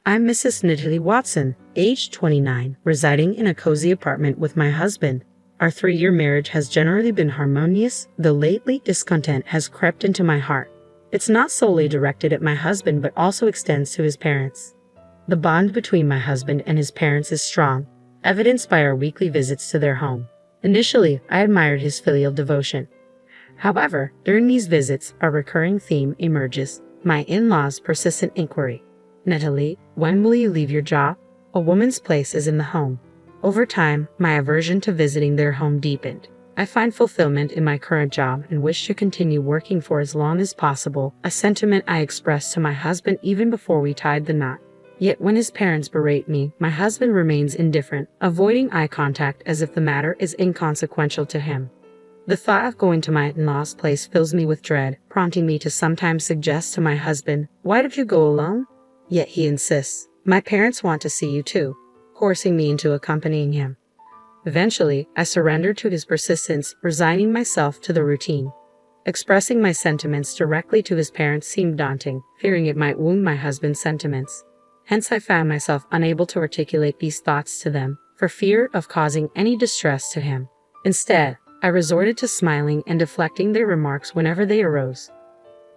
I'm Mrs. Natalie Watson, age 29, residing in a cozy apartment with my husband. Our 3-year marriage has generally been harmonious, though lately discontent has crept into my heart. It's not solely directed at my husband but also extends to his parents. The bond between my husband and his parents is strong, evidenced by our weekly visits to their home. Initially, I admired his filial devotion. However, during these visits, a recurring theme emerges: my in-laws' persistent inquiry. Natalie, when will you leave your job? A woman's place is in the home. Over time, my aversion to visiting their home deepened. I find fulfillment in my current job and wish to continue working for as long as possible, a sentiment I expressed to my husband even before we tied the knot. Yet when his parents berate me, my husband remains indifferent, avoiding eye contact as if the matter is inconsequential to him. The thought of going to my in-laws' place fills me with dread, prompting me to sometimes suggest to my husband, "Why don't you go alone?" Yet he insists, "My parents want to see you too," forcing me into accompanying him. Eventually, I surrender to his persistence, resigning myself to the routine. Expressing my sentiments directly to his parents seemed daunting, fearing it might wound my husband's sentiments. Hence I found myself unable to articulate these thoughts to them, for fear of causing any distress to him. Instead, I resorted to smiling and deflecting their remarks whenever they arose.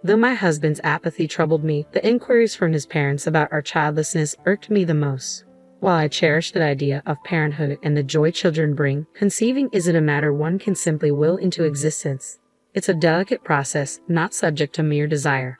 Though my husband's apathy troubled me, the inquiries from his parents about our childlessness irked me the most. While I cherished the idea of parenthood and the joy children bring, conceiving isn't a matter one can simply will into existence. It's a delicate process, not subject to mere desire.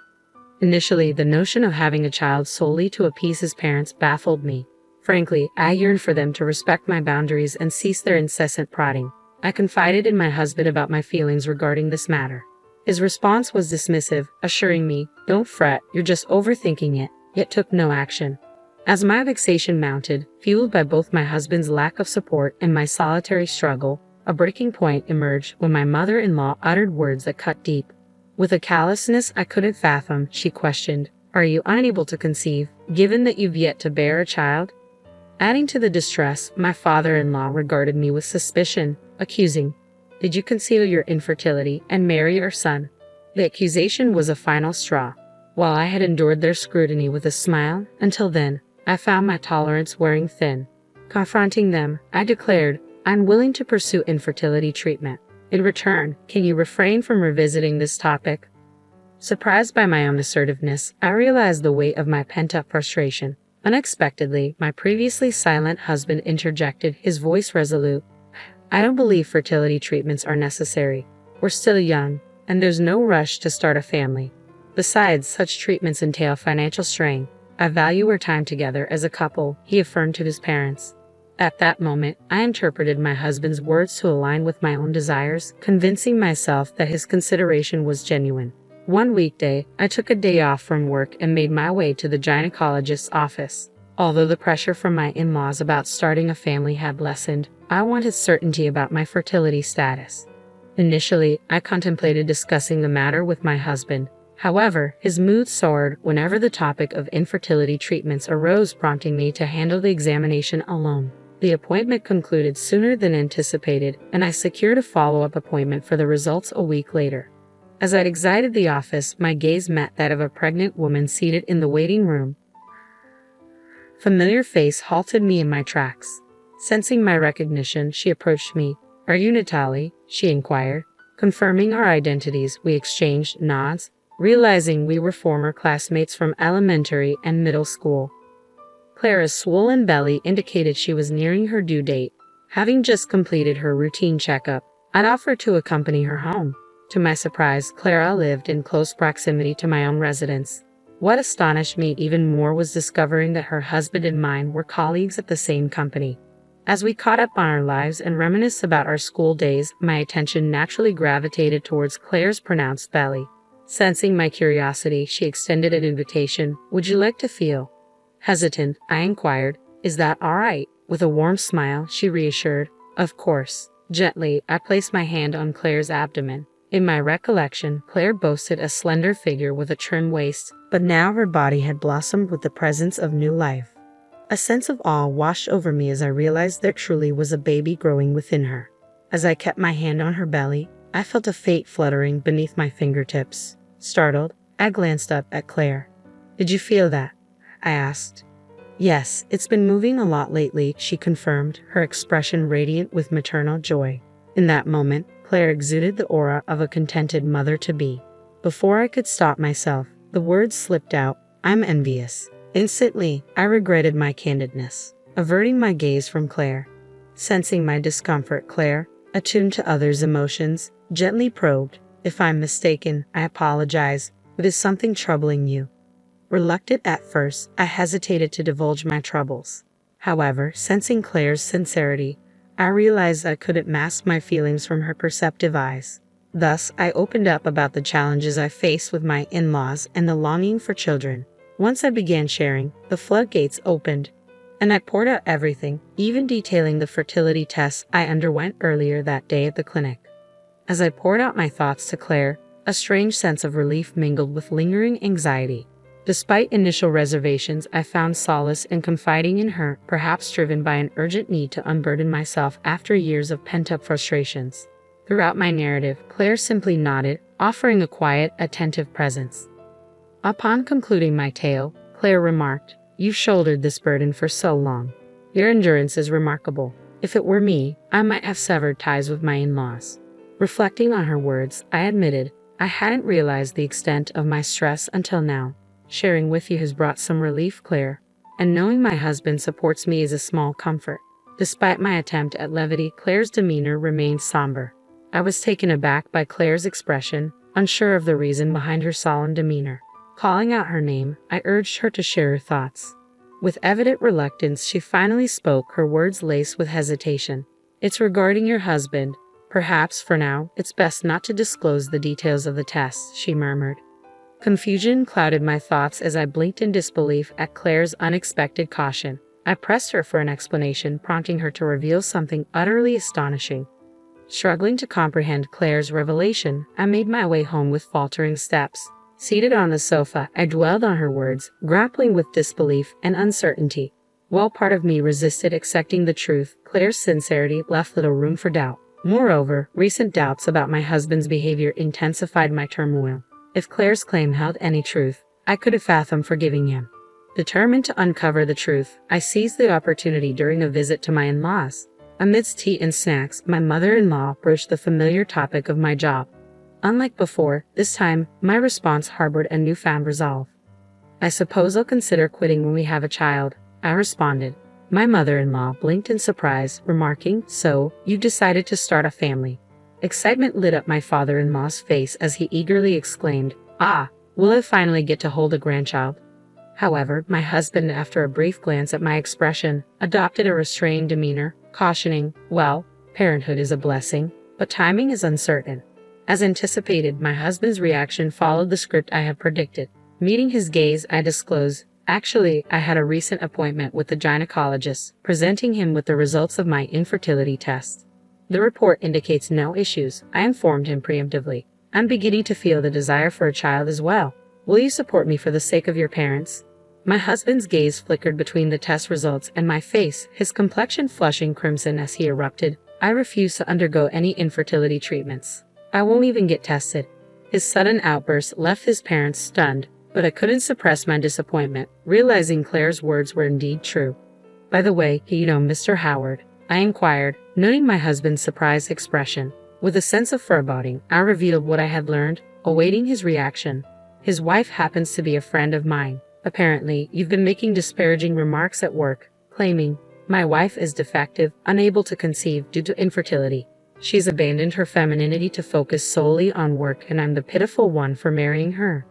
Initially, the notion of having a child solely to appease his parents baffled me. Frankly, I yearned for them to respect my boundaries and cease their incessant prodding. I confided in my husband about my feelings regarding this matter. His response was dismissive, assuring me, "Don't fret, you're just overthinking it," yet took no action. As my vexation mounted, fueled by both my husband's lack of support and my solitary struggle, a breaking point emerged when my mother-in-law uttered words that cut deep. With a callousness I couldn't fathom, she questioned, "Are you unable to conceive, given that you've yet to bear a child?" Adding to the distress, my father-in-law regarded me with suspicion, accusing, "Did you conceal your infertility and marry our son?" The accusation was a final straw. While I had endured their scrutiny with a smile, until then, I found my tolerance wearing thin. Confronting them, I declared, "I'm willing to pursue infertility treatment. In return, can you refrain from revisiting this topic?" Surprised by my own assertiveness, I realized the weight of my pent-up frustration. Unexpectedly, my previously silent husband interjected, his voice resolute. "I don't believe fertility treatments are necessary. We're still young, and there's no rush to start a family. Besides, such treatments entail financial strain. I value our time together as a couple," he affirmed to his parents. At that moment, I interpreted my husband's words to align with my own desires, convincing myself that his consideration was genuine. One weekday, I took a day off from work and made my way to the gynecologist's office. Although the pressure from my in-laws about starting a family had lessened, I wanted certainty about my fertility status. Initially, I contemplated discussing the matter with my husband. However, his mood soared whenever the topic of infertility treatments arose, prompting me to handle the examination alone. The appointment concluded sooner than anticipated, and I secured a follow-up appointment for the results a week later. As I exited the office, my gaze met that of a pregnant woman seated in the waiting room. Familiar face halted me in my tracks. Sensing my recognition, she approached me. "Are you Natalie?" she inquired. Confirming our identities, we exchanged nods, realizing we were former classmates from elementary and middle school. Clara's swollen belly indicated she was nearing her due date. Having just completed her routine checkup, I'd offered to accompany her home. To my surprise, Clara lived in close proximity to my own residence. What astonished me even more was discovering that her husband and mine were colleagues at the same company. As we caught up on our lives and reminisced about our school days, my attention naturally gravitated towards Clara's pronounced belly. Sensing my curiosity, she extended an invitation. "Would you like to feel?" Hesitant, I inquired, "Is that all right?" With a warm smile, she reassured, "Of course." Gently, I placed my hand on Clara's abdomen. In my recollection, Claire boasted a slender figure with a trim waist, but now her body had blossomed with the presence of new life. A sense of awe washed over me as I realized there truly was a baby growing within her. As I kept my hand on her belly, I felt a faint fluttering beneath my fingertips. Startled, I glanced up at Claire. "Did you feel that?" I asked. Yes, it's been moving a lot lately, she confirmed, her expression radiant with maternal joy. In that moment, Claire exuded the aura of a contented mother-to-be. Before I could stop myself, the words slipped out, "I'm envious." Instantly, I regretted my candidness, averting my gaze from Claire. Sensing my discomfort, Claire, attuned to others' emotions, gently probed, "If I'm mistaken, I apologize. But is something troubling you?" Reluctant at first, I hesitated to divulge my troubles. However, sensing Claire's sincerity, I realized I couldn't mask my feelings from her perceptive eyes. Thus, I opened up about the challenges I faced with my in-laws and the longing for children. Once I began sharing, the floodgates opened, and I poured out everything, even detailing the fertility tests I underwent earlier that day at the clinic. As I poured out my thoughts to Claire, a strange sense of relief mingled with lingering anxiety. Despite initial reservations, I found solace in confiding in her, perhaps driven by an urgent need to unburden myself after years of pent-up frustrations. Throughout my narrative, Claire simply nodded, offering a quiet, attentive presence. Upon concluding my tale, Claire remarked, "You've shouldered this burden for so long. Your endurance is remarkable. If it were me, I might have severed ties with my in-laws." Reflecting on her words, I admitted, I hadn't realized the extent of my stress until now. Sharing with you has brought some relief, Claire, and knowing my husband supports me is a small comfort. Despite my attempt at levity, Claire's demeanor remained somber. I was taken aback by Claire's expression, unsure of the reason behind her solemn demeanor. Calling out her name, I urged her to share her thoughts. With evident reluctance, she finally spoke, her words laced with hesitation. "It's regarding your husband. Perhaps, for now, it's best not to disclose the details of the test," she murmured. Confusion clouded my thoughts as I blinked in disbelief at Claire's unexpected caution. I pressed her for an explanation, prompting her to reveal something utterly astonishing. Struggling to comprehend Claire's revelation, I made my way home with faltering steps. Seated on the sofa, I dwelled on her words, grappling with disbelief and uncertainty. While part of me resisted accepting the truth, Claire's sincerity left little room for doubt. Moreover, recent doubts about my husband's behavior intensified my turmoil. If Claire's claim held any truth, I could have fathomed forgiving him. Determined to uncover the truth, I seized the opportunity during a visit to my in-laws. Amidst tea and snacks, my mother-in-law broached the familiar topic of my job. Unlike before, this time, my response harbored a newfound resolve. "I suppose I'll consider quitting when we have a child," I responded. My mother-in-law blinked in surprise, remarking, "So, you've decided to start a family?" Excitement lit up my father-in-law's face as he eagerly exclaimed, "Ah, will I finally get to hold a grandchild?" However, my husband, after a brief glance at my expression, adopted a restrained demeanor, cautioning, "Well, parenthood is a blessing, but timing is uncertain." As anticipated, my husband's reaction followed the script I had predicted. Meeting his gaze, I disclosed, "Actually, I had a recent appointment with the gynecologist, presenting him with the results of my infertility test. The report indicates no issues," I informed him preemptively. "I'm beginning to feel the desire for a child as well. Will you support me for the sake of your parents?" My husband's gaze flickered between the test results and my face, his complexion flushing crimson as he erupted, "I refuse to undergo any infertility treatments. I won't even get tested." His sudden outburst left his parents stunned, but I couldn't suppress my disappointment, realizing Claire's words were indeed true. "By the way, you know Mr. Howard?" I inquired, noting my husband's surprised expression. With a sense of foreboding, I revealed what I had learned, awaiting his reaction. "His wife happens to be a friend of mine. Apparently, you've been making disparaging remarks at work, claiming my wife is defective, unable to conceive due to infertility. She's abandoned her femininity to focus solely on work, and I'm the pitiful one for marrying her."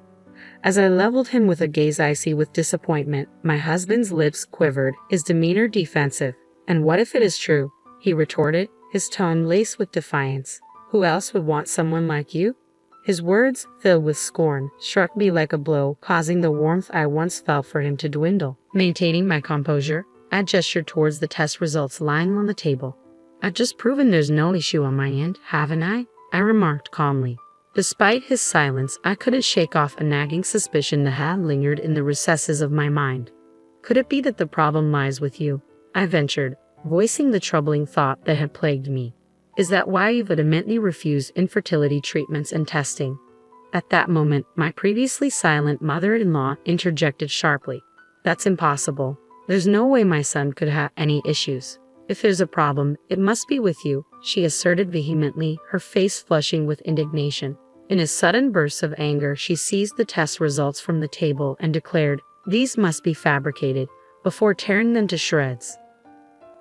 As I leveled him with a gaze icy with disappointment, my husband's lips quivered, his demeanor defensive. "And what if it is true?" he retorted, his tone laced with defiance. "Who else would want someone like you?" His words, filled with scorn, struck me like a blow, causing the warmth I once felt for him to dwindle. Maintaining my composure, I gestured towards the test results lying on the table. "I've just proven there's no issue on my end, haven't I?" I remarked calmly. Despite his silence, I couldn't shake off a nagging suspicion that had lingered in the recesses of my mind. "Could it be that the problem lies with you?" I ventured, voicing the troubling thought that had plagued me. "Is that why you've adamantly refused infertility treatments and testing?" At that moment, my previously silent mother-in-law interjected sharply. "That's impossible. There's no way my son could have any issues. If there's a problem, it must be with you, she asserted vehemently, her face flushing with indignation. In a sudden burst of anger, she seized the test results from the table and declared, "These must be fabricated," before tearing them to shreds.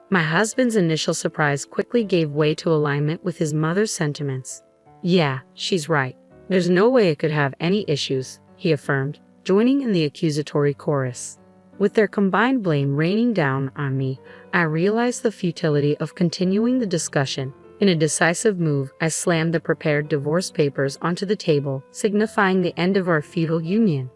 My husband's initial surprise quickly gave way to alignment with his mother's sentiments. "Yeah, she's right. There's no way it could have any issues," he affirmed, joining in the accusatory chorus. With their combined blame raining down on me, I realized the futility of continuing the discussion. In a decisive move, I slammed the prepared divorce papers onto the table, signifying the end of our feudal union.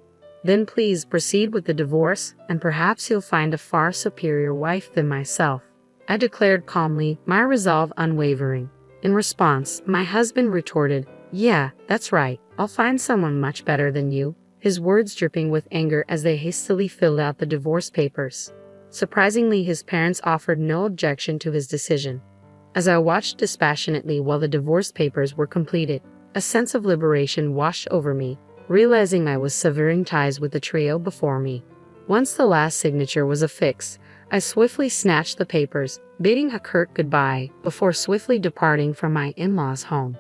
"Then please proceed with the divorce, and perhaps you'll find a far superior wife than myself," I declared calmly, my resolve unwavering. In response, my husband retorted, "Yeah, that's right, I'll find someone much better than you," his words dripping with anger as they hastily filled out the divorce papers. Surprisingly, his parents offered no objection to his decision. As I watched dispassionately while the divorce papers were completed, a sense of liberation washed over me, realizing I was severing ties with the trio before me. Once the last signature was affixed, I swiftly snatched the papers, bidding a curt goodbye before swiftly departing from my in-laws' home.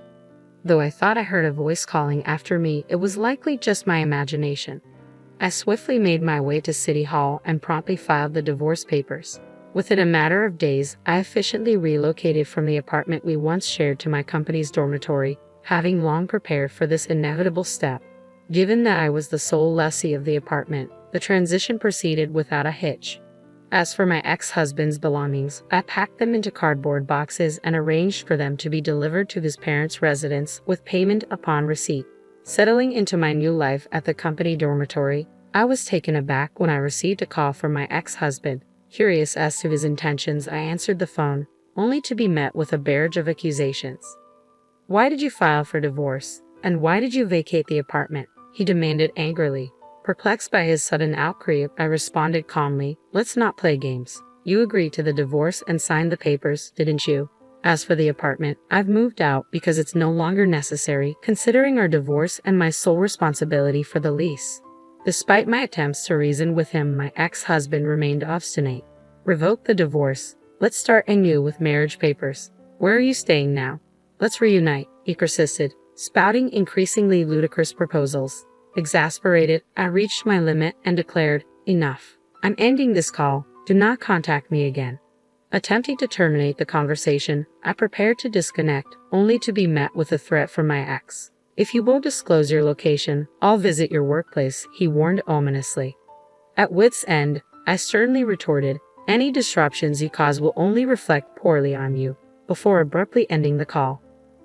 Though I thought I heard a voice calling after me, it was likely just my imagination. I swiftly made my way to City Hall and promptly filed the divorce papers. Within a matter of days, I efficiently relocated from the apartment we once shared to my company's dormitory, having long prepared for this inevitable step. Given that I was the sole lessee of the apartment, the transition proceeded without a hitch. As for my ex-husband's belongings, I packed them into cardboard boxes and arranged for them to be delivered to his parents' residence with payment upon receipt. Settling into my new life at the company dormitory, I was taken aback when I received a call from my ex-husband. Curious as to his intentions, I answered the phone, only to be met with a barrage of accusations. "Why did you file for divorce? And why did you vacate the apartment?" he demanded angrily. Perplexed by his sudden outcry, I responded calmly, "Let's not play games. You agreed to the divorce and signed the papers, didn't you? As for the apartment, I've moved out because it's no longer necessary, considering our divorce and my sole responsibility for the lease." Despite my attempts to reason with him, my ex-husband remained obstinate. "Revoke the divorce. Let's start anew with marriage papers. Where are you staying now? Let's reunite," he persisted, spouting increasingly ludicrous proposals. Exasperated, I reached my limit and declared, "Enough. I'm ending this call. Do not contact me again." Attempting to terminate the conversation, I prepared to disconnect, only to be met with a threat from my ex. "If you won't disclose your location, I'll visit your workplace," he warned ominously. At wit's end, I sternly retorted, "Any disruptions you cause will only reflect poorly on you," before abruptly ending the call.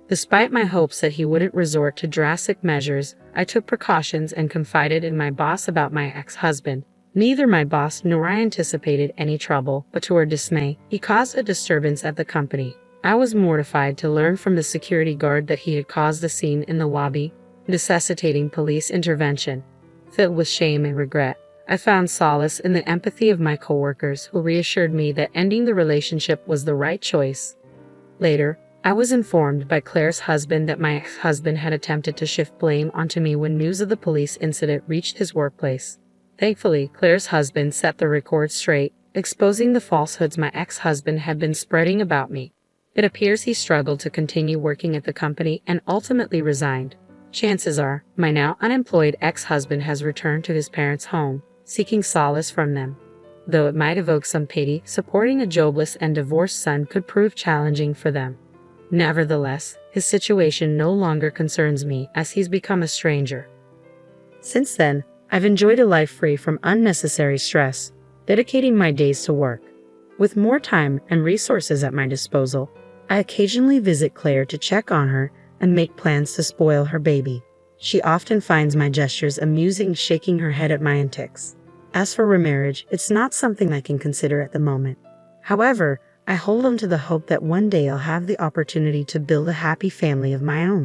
Despite my hopes that he wouldn't resort to drastic measures, I took precautions and confided in my boss about my ex-husband. Neither my boss nor I anticipated any trouble, but to our dismay, he caused a disturbance at the company. I was mortified to learn from the security guard that he had caused a scene in the lobby, necessitating police intervention. Filled with shame and regret, I found solace in the empathy of my coworkers who reassured me that ending the relationship was the right choice. Later, I was informed by Claire's husband that my ex-husband had attempted to shift blame onto me when news of the police incident reached his workplace. Thankfully, Claire's husband set the record straight, exposing the falsehoods my ex-husband had been spreading about me. It appears he struggled to continue working at the company and ultimately resigned. Chances are, my now unemployed ex-husband has returned to his parents' home, seeking solace from them. Though it might evoke some pity, supporting a jobless and divorced son could prove challenging for them. Nevertheless, his situation no longer concerns me as he's become a stranger. Since then, I've enjoyed a life free from unnecessary stress, dedicating my days to work. With more time and resources at my disposal, I occasionally visit Claire to check on her and make plans to spoil her baby. She often finds my gestures amusing, shaking her head at my antics. As for remarriage, it's not something I can consider at the moment. However, I hold on to the hope that one day I'll have the opportunity to build a happy family of my own.